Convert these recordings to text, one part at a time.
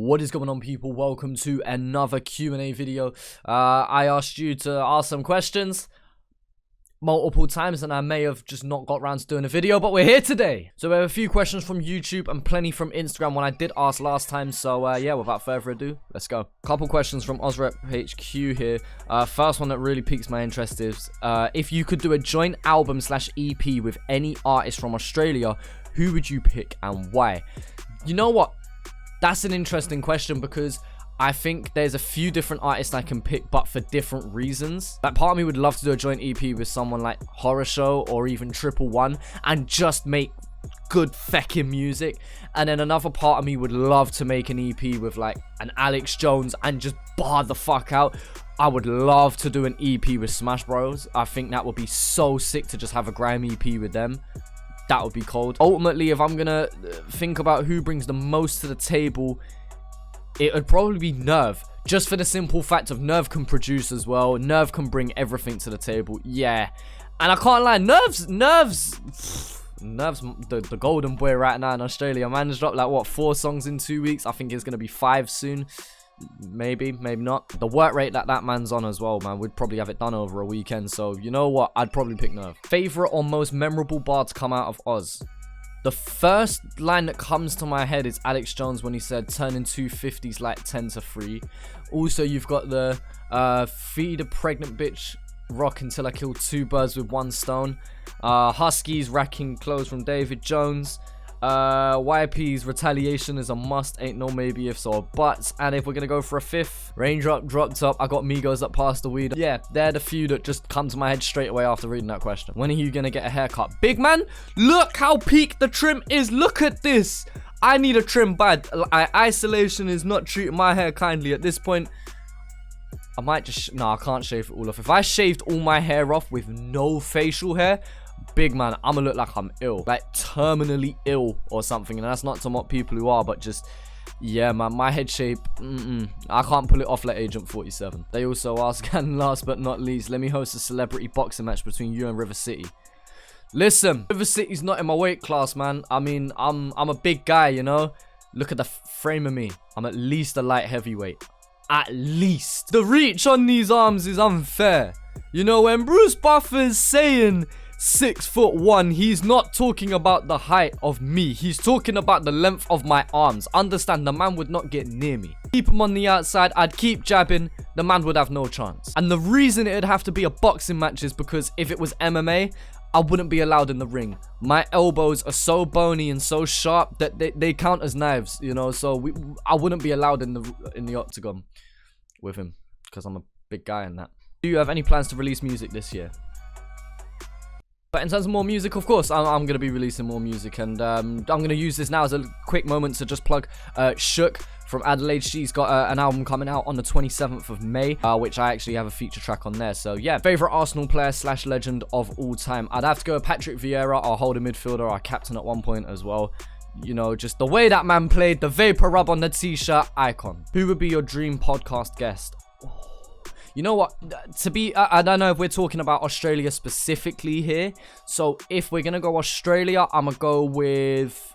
What is going on, people? Welcome to another Q&A video. I asked you to ask some questions multiple times and I may have just not got around to doing a video, but we're here today. So we have a few questions from YouTube and plenty from Instagram when I did ask last time. So yeah, without further ado, let's go. Couple questions from OzRepHQ here. First one that really piques my interest is if you could do a joint album / EP with any artist from Australia, who would you pick and why? You know what? That's an interesting question because I think there's a few different artists I can pick, but for different reasons. Like, part of me would love to do a joint EP with someone like Horror Show or even 111 and just make good feckin' music. And then another part of me would love to make an EP with like an Alex Jones and just bar the fuck out. I would love to do an EP with Smash Bros. I think that would be so sick to just have a grime EP with them. That would be cold. Ultimately, if I'm gonna think about who brings the most to the table, it would probably be Nerve. Just for the simple fact of Nerve can produce as well. Nerve can bring everything to the table. Yeah. And I can't lie, Nerve's the golden boy right now in Australia. Man's dropped like, what, 4 songs in 2 weeks? I think it's gonna be 5 soon. Maybe not. The work rate that man's on as well, man, we'd probably have it done over a weekend. So you know what, I'd probably pick Nerve. Favorite or most memorable bar to come out of Oz? The first line that comes to my head is Alex Jones when he said turning 250s like 10 to 3. Also, you've got the feed a pregnant bitch, rock until I kill 2 birds with 1 stone. Huskies racking clothes from David Jones. YP's retaliation is a must, ain't no maybe ifs or buts. And if we're gonna go for a 5th, Raindrop, Drop Top, I got Migos that passed the weed. Yeah, they're the few that just come to my head straight away after reading that question. When are you gonna get a haircut? Big man, look how peak the trim is. Look at this. I need a trim bad. Isolation is not treating my hair kindly at this point. I might just no, I can't shave it all off. If I shaved all my hair off with no facial hair, big man, I'm gonna look like I'm ill, like terminally ill or something. And that's not to mock people who are, but just, yeah, man, my head shape, I can't pull it off like Agent 47. They also ask, and last but not least, let me host a celebrity boxing match between you and River City. Listen, River City's not in my weight class, man. I mean, I'm a big guy, you know. Look at the frame of me. I'm at least a light heavyweight. At least. The reach on these arms is unfair. You know, when Bruce Buffer's saying 6'1", he's not talking about the height of me. He's talking about the length of my arms. Understand, the man would not get near me. Keep him on the outside, I'd keep jabbing, the man would have no chance. And the reason it'd have to be a boxing match is because if it was MMA, I wouldn't be allowed in the ring. My elbows are so bony and so sharp that they count as knives, you know. So I wouldn't be allowed in the octagon with him because I'm a big guy in that. Do you have any plans to release music this year? But in terms of more music, of course, I'm going to be releasing more music. And I'm going to use this now as a quick moment to just plug Shook from Adelaide. She's got an album coming out on the 27th of May, which I actually have a feature track on there. So yeah, favorite Arsenal player / legend of all time. I'd have to go with Patrick Vieira, our holding midfielder, our captain at one point as well. You know, just the way that man played, the vapor rub on the t-shirt, icon. Who would be your dream podcast guest? You know what, I don't know if we're talking about Australia specifically here. So if we're gonna go Australia, I'm gonna go with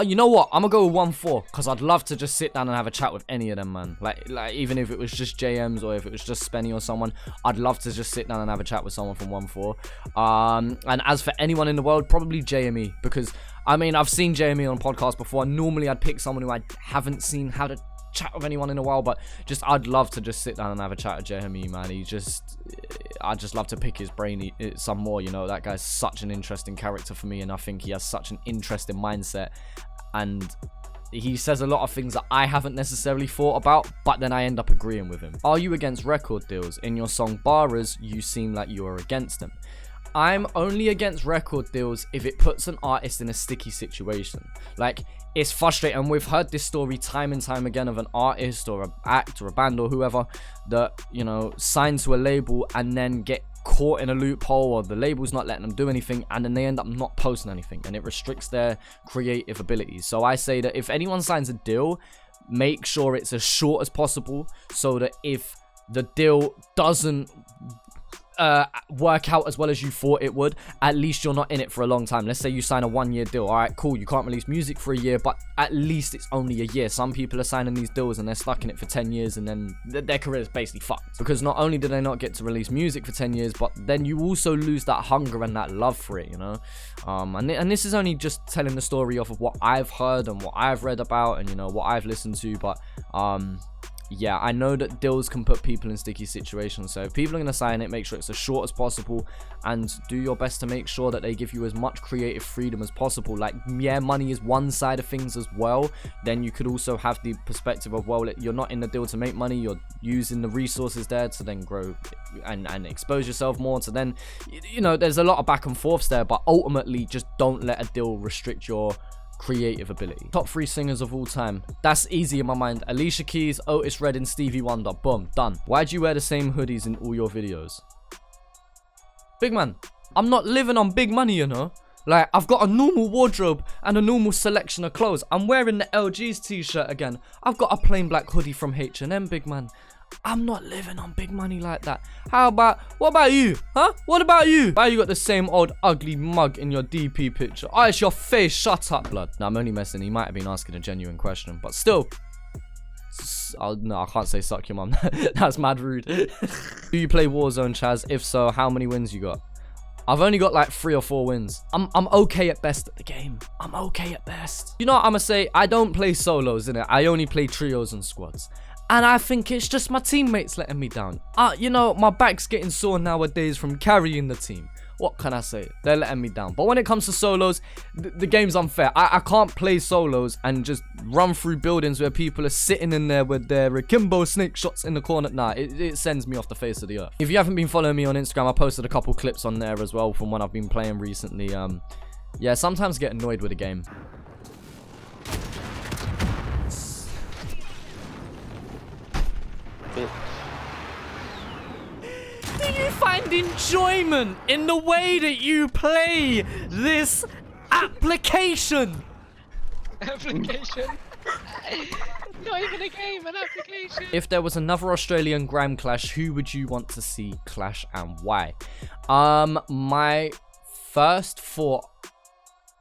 you know what, I'm gonna go with 1-4 because I'd love to just sit down and have a chat with any of them, man. Like even if it was just JMs or if it was just Spenny or someone, I'd love to just sit down and have a chat with someone from 1-4. And as for anyone in the world, probably JME, because I mean, I've seen JME on podcasts before. Normally I'd pick someone who I haven't seen how to chat with anyone in a while, but just I'd love to just sit down and have a chat with JME, man. I'd just love to pick his brain some more, you know. That guy's such an interesting character for me, and I think he has such an interesting mindset, and he says a lot of things that I haven't necessarily thought about, but then I end up agreeing with him. Are you against record deals? In your song Barras, you seem like you are against them. I'm only against record deals if it puts an artist in a sticky situation. Like, it's frustrating, and we've heard this story time and time again of an artist or an act or a band or whoever that, you know, sign to a label and then get caught in a loophole, or the label's not letting them do anything, and then they end up not posting anything, and it restricts their creative abilities. So I say that if anyone signs a deal, make sure it's as short as possible, so that if the deal doesn't work out as well as you thought it would, at least you're not in it for a long time. Let's say you sign a 1-year deal. All right, cool. You can't release music for a year, but at least it's only a year. Some people are signing these deals and they're stuck in it for 10 years and then their career is basically fucked. Because not only do they not get to release music for 10 years, but then you also lose that hunger and that love for it, you know? And this is only just telling the story off of what I've heard and what I've read about and, you know, what I've listened to, but yeah, I know that deals can put people in sticky situations. So if people are going to sign it, make sure it's as short as possible and do your best to make sure that they give you as much creative freedom as possible. Like, yeah, money is one side of things as well. Then you could also have the perspective of, well, you're not in the deal to make money. You're using the resources there to then grow and expose yourself more. So then, you know, there's a lot of back and forths there. But ultimately, just don't let a deal restrict your creative ability. Top 3 singers of all time. That's easy in my mind. Alicia Keys, Otis Redding, Stevie Wonder. Boom, done. Why do you wear the same hoodies in all your videos? Big man, I'm not living on big money, you know. Like, I've got a normal wardrobe and a normal selection of clothes. I'm wearing the LG's t-shirt again. I've got a plain black hoodie from H&M, big man. I'm not living on big money like that. What about you? Huh? What about you? Why you got the same old ugly mug in your DP picture? Oh, it's your face. Shut up, blood. No, I'm only messing. He might have been asking a genuine question, but still. No, I can't say suck your mum. That's mad rude. Do you play Warzone, Chaz? If so, how many wins you got? I've only got like 3 or 4 wins. I'm okay at best at the game. I'm okay at best. You know what I'm gonna say? I don't play solos, innit? I only play trios and squads. And I think it's just my teammates letting me down. You know, my back's getting sore nowadays from carrying the team. What can I say? They're letting me down. But when it comes to solos, the game's unfair. I can't play solos and just run through buildings where people are sitting in there with their akimbo snake shots in the corner. Nah, it sends me off the face of the earth. If you haven't been following me on Instagram, I posted a couple clips on there as well from when I've been playing recently. Yeah, sometimes I get annoyed with the game. Do you find enjoyment in the way that you play this application? Application? Not even a game, an application. If there was another Australian Grime clash, who would you want to see clash and why? My first thought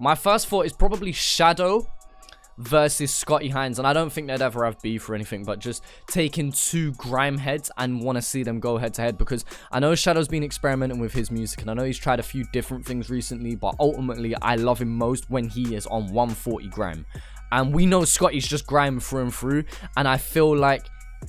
is probably Shadow versus Scotty Hines, and I don't think they'd ever have beef or anything, but just taking 2 grime heads and want to see them go head to head, because I know Shadow's been experimenting with his music and I know he's tried a few different things recently, but ultimately I love him most when he is on 140 grime, and we know Scotty's just grime through and through, and I feel like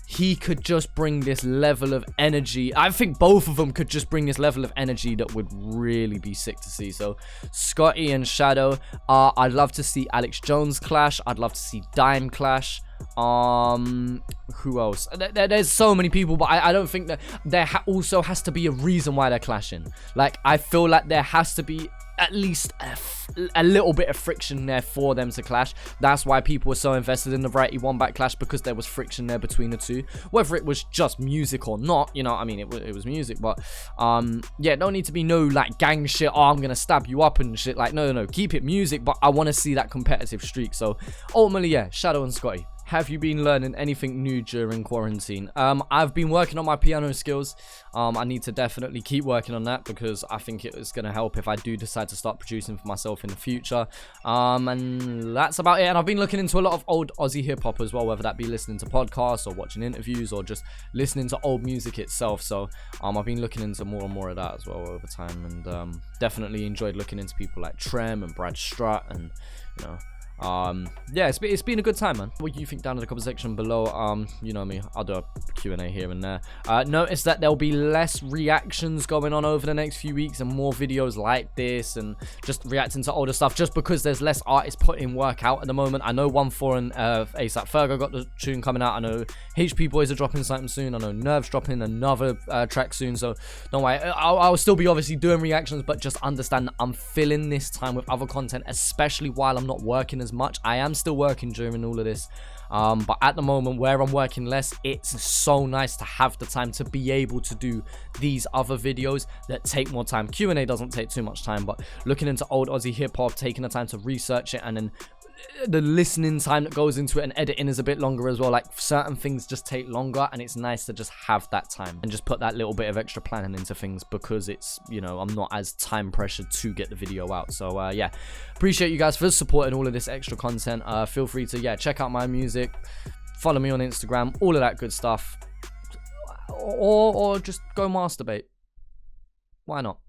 he could just bring this level of energy. I think both of them could just bring this level of energy that would really be sick to see. So Scotty and Shadow. I'd love to see Alex Jones clash. I'd love to see Dime clash. Who else? There's so many people, but I don't think that there also has to be a reason why they're clashing. Like, I feel like there has to be at least a little bit of friction there for them to clash. That's why people were so invested in the Variety Wombat clash, because there was friction there between the two. Whether it was just music or not, you know, I mean, it was music, but yeah, don't need to be no like gang shit. Oh, I'm gonna stab you up and shit. Like, no, keep it music, but I want to see that competitive streak. So ultimately, yeah, Shadow and Scotty. Have you been learning anything new during quarantine? I've been working on my piano skills. I need to definitely keep working on that, because I think it's going to help if I do decide to start producing for myself in the future. And that's about it. And I've been looking into a lot of old Aussie hip-hop as well, whether that be listening to podcasts or watching interviews or just listening to old music itself. So I've been looking into more and more of that as well over time, and definitely enjoyed looking into people like Trem and Brad Strutt, and, you know, yeah, it's been a good time, man. What do you think down in the comment section below? You know me, I'll do a Q&A here and there. Notice that there'll be less reactions going on over the next few weeks and more videos like this and just reacting to older stuff, just because there's less artists putting work out at the moment. I know 1-4 and ASAP Fergo got the tune coming out. I know HP Boys are dropping something soon. I know Nerve's dropping another track soon, so don't worry. I'll still be obviously doing reactions, but just understand that I'm filling this time with other content, especially while I'm not working as much. I am still working during all of this, but at the moment where I'm working less, it's so nice to have the time to be able to do these other videos that take more time. Q&A doesn't take too much time, but looking into old Aussie hip-hop, taking the time to research it, and then the listening time that goes into it and editing is a bit longer as well. Like certain things just take longer, and it's nice to just have that time and just put that little bit of extra planning into things, because it's, you know, I'm not as time pressured to get the video out. So yeah, appreciate you guys for supporting all of this extra content. Feel free to, yeah, check out my music, follow me on Instagram, all of that good stuff, or just go masturbate. Why not?